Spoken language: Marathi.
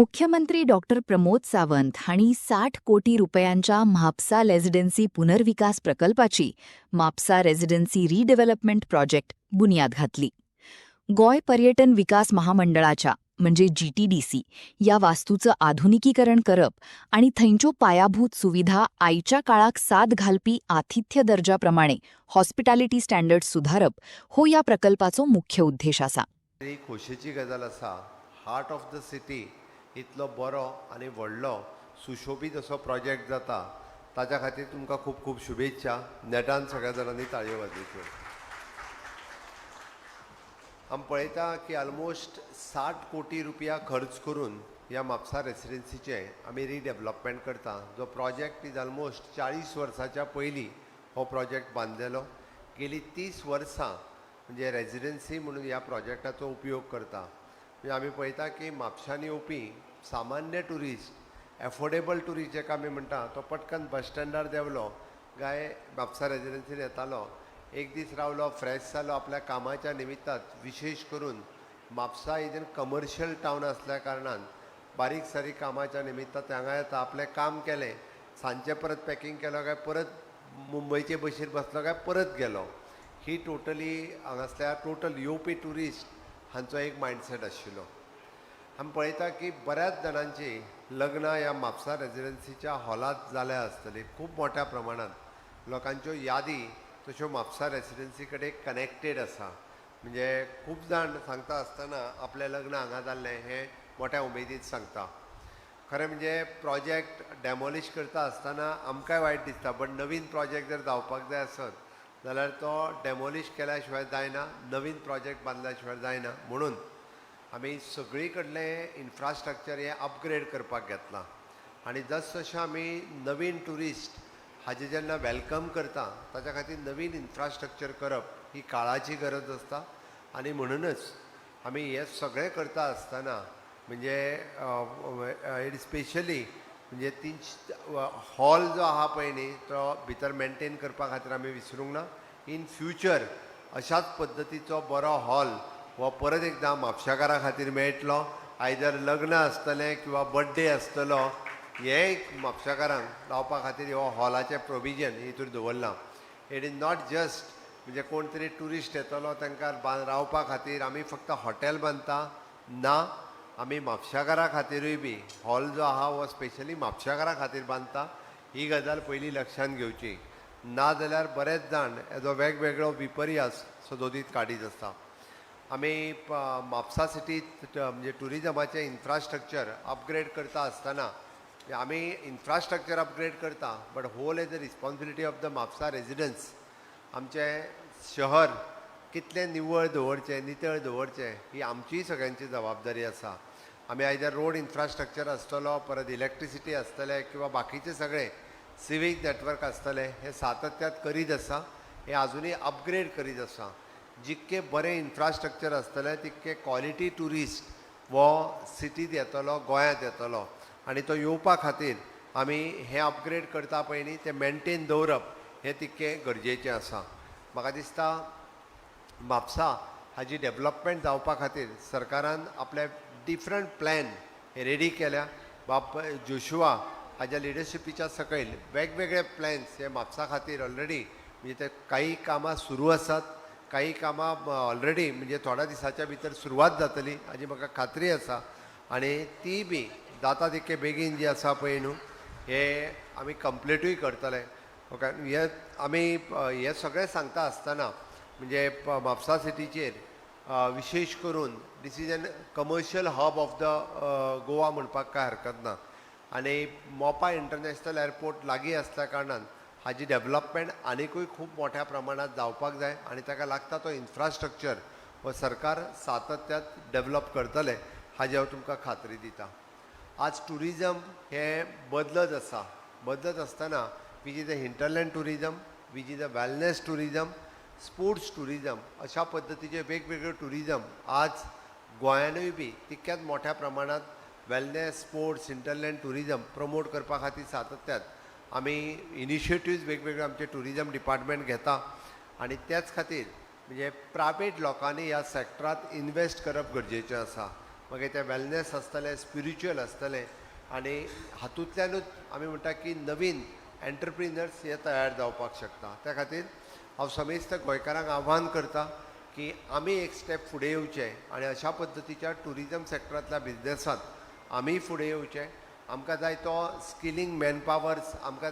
मुख्यमंत्री डॉक्टर प्रमोद सावंत हांणी 60 कोटी रुपयांच्या म्हापसा रेसिडेन्सी पुनर्विकास प्रकल्पाची म्हापसा रेसिडेन्सी रिडेव्हलपमेंट प्रोजेक्ट बुनयाद घातली. गोय पर्यटन विकास महामंडळाच्या म्हणजे GTDC या वास्तूचं आधुनिकीकरण करप आणि थंयच्यो पायाभूत सुविधा आयच्या काळाक साद घालपी आतिथ्य दर्जाप्रमाणे हॉस्पिटॅलिटी स्टँडर्ड्स सुधारप हो या प्रकल्पाचो मुख्य उद्देश आसा. ही खोशेची गजाल आसा. हार्ट ऑफ द सिटी इतलो बरो आनी व्हडलो सुशोभीत असो प्रोजेक्ट जाता ताच्या खातीर तुमकां खूब खूब शुभेच्छा. नेटान सगळ्या जाणांनी ताळयो वाजयच्यो. आमी पळयता की ऑलमोस्ट 60 कोटी रुपया खर्च करून ह्या म्हापसा रेसिडेन्सीचे आमी रिडेव्हलपमेंट करता. जो प्रोजेक्ट इज ऑलमोस्ट 40 वर्सांच्या पयलीं हो प्रोजेक्ट बांदलेलो. गेली 30 वर्सां म्हणजे रेसिडेन्सी म्हणून ह्या प्रोजेक्टाचो उपयोग करता. म्हणजे आमी पळयता की म्हापशांनी येवपी सामान्य ट्युरिस्ट, एफोर्डेबल ट्युरिस्ट जेका आमी म्हणटा, तो पटकन बस स्टँडार देवलो काय म्हापसा रेसिडेन्सीन येतालो, एक दीस रावलो, फ्रेश जालो आपल्या कामाच्या निमित्तान. विशेष करून Mapusa is an commercial town असल्या कारणान बारीक सारीक कामाच्या निमित्तान हांगा येता, आपलें काम केलें, सांजचें परत पॅकिंग केलो काय परत मुंबयचे बशीर बसलो काय परत गेलो. ही टोटली हांगासल्या टोटल येवपी ट्युरिस्ट हांचो एक मायंडसेट आशिल्लो. आमी पळयता की बऱ्याच जाणांची लग्नां ह्या म्हापसा रेसिडेन्सीच्या हॉलांत जाल्या आसतली. खूब मोठ्या प्रमाणांत लोकांच्यो यादी तश्यो म्हापसा रेसिडेन्सी कडेन कनेक्टेड आसा. म्हणजे खूब जाण सांगता आसतना आपलें लग्न हांगा जाल्लें हें मोठ्या उमेदीत सांगता. खरें म्हणजे प्रोजेक्ट डेमोलिश करता आसतना आमकांय वायट दिसता, बट नवीन प्रोजेक्ट जर जावपाक जाय आसत जाल्यार तो डेमोलिश केल्या शिवाय जायना, नवीन प्रोजेक्ट बांदल्या शिवाय जायना. म्हणून आमी सगळी कडलें इन्फ्रास्ट्रक्चर हें अपग्रेड करपाक घेतलां. आनी जसजशें आमी नवीन ट्युरिस्ट हाजे जेन्ना वेलकम करता ताच्या खातीर नवीन इन्फ्रास्ट्रक्चर करप ही काळाची गरज आसता. आनी म्हणूनच आमी हें सगळें करता आसतना म्हणजे स्पेशली म्हणजे हॉल जो आहा पळय न्ही तो भितर मेंटेन करपा खातीर आमी विसरूंक ना. इन फ्युचर अशाच पद्दतीचो बरो हॉल हो परत एकदां म्हापशाकारां खातीर मेळटलो. आयदर लग्न आसतलें किंवा बर्थडे आसतलो, हें म्हापशाकारांक रावपा खातीर हो हॉलाचें प्रोविजन हितूर दवरलां. इट इज नॉट जस्ट म्हणजे कोण तरी ट्युरिस्ट येतलो तांकां रावपा खातीर आमी फक्त हॉटेल बांदता ना, आमी म्हापशाकारां खातीरूय बी हॉल जो आहा हो स्पेशली म्हापशाकारां खातीर बांदता. ही गजाल पयली लक्षांत घेवची. ना जाल्यार बरेच जाण हेजो वेगवेगळो विपर्यास सदोदीत काडीत आसता. आमी म्हापसा सिटीत म्हणजे ट्युरिजमाचें इन्फ्रास्ट्रक्चर अपग्रेड करता आसतना आमी इन्फ्रास्ट्रक्चर अपग्रेड करता, but whole as a responsibility of the Mapusa residence. आमचें शहर कितलें निवळ दवरचें, नितळ दवरचें ही आमचीय सगळ्यांची जबाबदारी आसा. आमी आयदर रोड इन्फ्रास्ट्रक्चर आसतलो, परत इलेक्ट्रिसिटी आसतलें किंवा बाकीचे सगळे सिवीक नेटवर्क आसतलें, हें सातत्यात करीत आसा. हें आजुनूय अपग्रेड करीत आसा. जितकें बरें इन्फ्रास्ट्रक्चर आसतलें तितकें क्वॉलिटी ट्युरिस्ट वो सिटींत येतलो, गोंयांत येतलो. आनी तो येवपा खातीर आमी हें अपग्रेड करता पळय न्ही तें मेंटेन दवरप हें तितकें गरजेचें आसा. म्हाका दिसता म्हापसा हाजी डेव्हलपमेंट जावपा खातीर सरकारान आपले डिफरंट प्लॅन हे रेडी केल्या. बाप जोशुआ हाज्या लिडरशिपीच्या सकयल वेगवेगळे प्लॅन्स हे म्हापसा खातीर ऑलरेडी म्हणजे ते काही कामां सुरू आसात, काही कामां ऑलरेडी म्हणजे थोड्या दिसाच्या भितर सुरवात जातली हाजी म्हाका खात्री आसा. आनी ती बी जाता तितके बेगीन जी आसा पळय न्हू हे आमी कंप्लीटूय करतले. ओके, हे आमी हे सगळें सांगता आसतना म्हणजे म्हापसा सिटीचेर विशेष करून this is an commercial hub of the Goa म्हणपाक काय हरकत ना. आनी मोपा इंटरनॅशनल एअरपोर्ट लागीं आसल्या कारणान हाजी डेव्हलपमेंट आनिकूय खूब मोठ्या प्रमाणात जावपाक जाय. आनी ताका लागता तो इन्फ्रास्ट्रक्चर हो सरकार सातत्यात डेव्हलप करतले हाजी हांव तुमकां खात्री दिता. आज ट्युरिजम हें बदलत आसा. बदलत आसतना which is the hinterland tourism, which is the wellness tourism, sports tourism, अशा पद्दतीचे वेगवेगळे ट्युरिजम आज गोंयानूय बी तितक्याच मोठ्या प्रमाणात wellness, sports, hinterland tourism promote करपा खातीर सातत्यात आमी इनिशिएटिव्ज वेगवेगळे आमचे ट्युरिजम डिपार्टमेंट घेता. आनी त्याच खातीर म्हणजे प्रायवेट लोकांनी ह्या सॅक्टरांत इन्वेस्ट करप गरजेचें आसा. मागीर तें वेलनेस आसतलें, स्पिरिच्युअल आसतलें आनी हातूंतल्यानूच आमी म्हणटा की नवीन एंटरप्रिनर्स हे तयार जावपाक शकता. त्या खातीर हांव समेस्त गोंयकारांक आव्हान करता की आमी एक स्टेप फुडें येवचें आनी अशा पद्दतीच्या टुरिजम सॅक्टरांतल्या बिझनसांत आमी फुडें येवचें. आमकां जाय तो स्किलींग मॅन पावर्स, आमकां